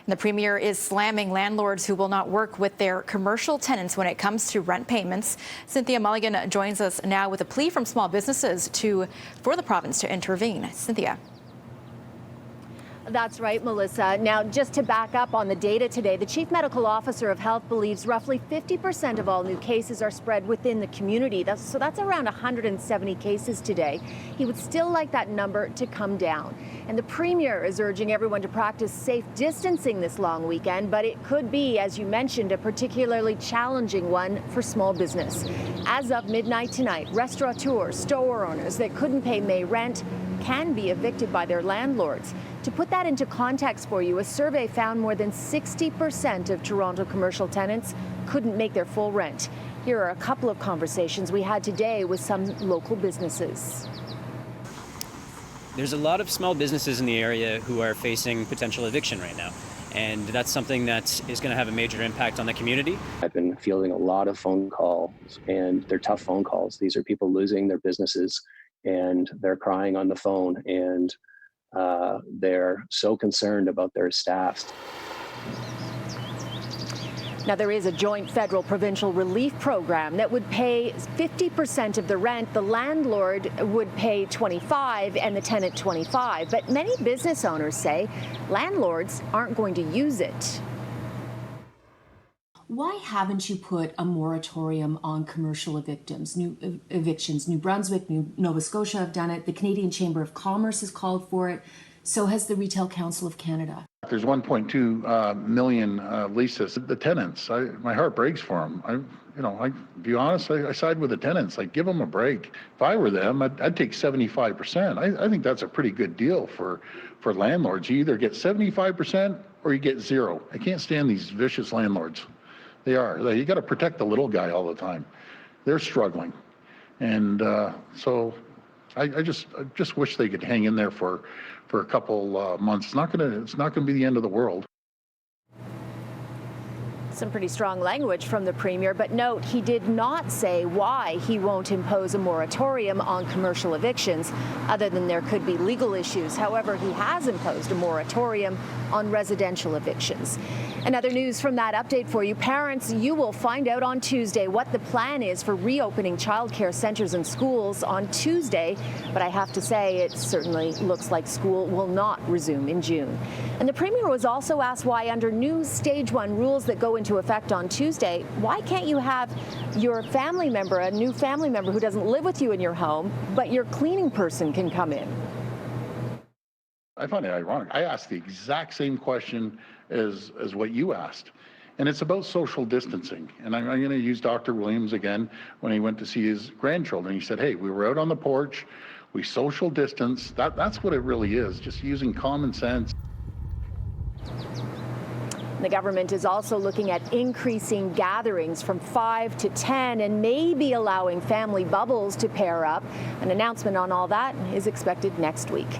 The Premier is slamming landlords who will not work with their commercial tenants when it comes to rent payments. Cynthia Mulligan joins us now with a plea from small businesses for the province to intervene. Cynthia. That's right, Melissa. Now, just to back up on the data today, the Chief Medical Officer of Health believes roughly 50% of all new cases are spread within the community. That's around 170 cases today. He would still like that number to come down. And the Premier is urging everyone to practice safe distancing this long weekend, but it could be, as you mentioned, a particularly challenging one for small business. As of midnight tonight, restaurateurs, store owners that couldn't pay May rent can be evicted by their landlords. To put that into context for you, a survey found more than 60% of Toronto commercial tenants couldn't make their full rent. Here are a couple of conversations we had today with some local businesses. There's a lot of small businesses in the area who are facing potential eviction right now, and that's something that is going to have a major impact on the community. I've been fielding a lot of phone calls, and they're tough phone calls. These are people losing their businesses, and they're crying on the phone, and they're so concerned about their staffs. Now, there is a joint federal-provincial relief program that would pay 50% of the rent. The landlord would pay 25% and the tenant 25%. But many business owners say landlords aren't going to use it. Why haven't you put a moratorium on commercial evictions? New Brunswick, Nova Scotia have done it. The Canadian Chamber of Commerce has called for it. So has the Retail Council of Canada. There's 1.2 million leases. The tenants, my heart breaks for them. To be honest, I side with the tenants. Like, give them a break. If I were them, I'd take 75%. I think that's a pretty good deal for landlords. You either get 75% or you get zero. I can't stand these vicious landlords. They are. You got to protect the little guy all the time. They're struggling, and so I just wish they could hang in there for a couple months. It's not gonna be the end of the world. Some pretty strong language from the Premier, but note he did not say why he won't impose a moratorium on commercial evictions, other than there could be legal issues. However, he has imposed a moratorium on residential evictions. And other news from that update for you. Parents, you will find out on Tuesday what the plan is for reopening childcare centres and schools on Tuesday. But I have to say, it certainly looks like school will not resume in June. And the Premier was also asked why, under new Stage 1 rules that go into effect on Tuesday, why can't you have your family member, a new family member who doesn't live with you in your home, but your cleaning person can come in? I find it ironic. I asked the exact same question as what you asked. And it's about social distancing. And I'm going to use Dr. Williams again when he went to see his grandchildren. He said, hey, we were out on the porch, we social distance. That's what it really is, just using common sense. The government is also looking at increasing gatherings from 5 to 10 and maybe allowing family bubbles to pair up. An announcement on all that is expected next week.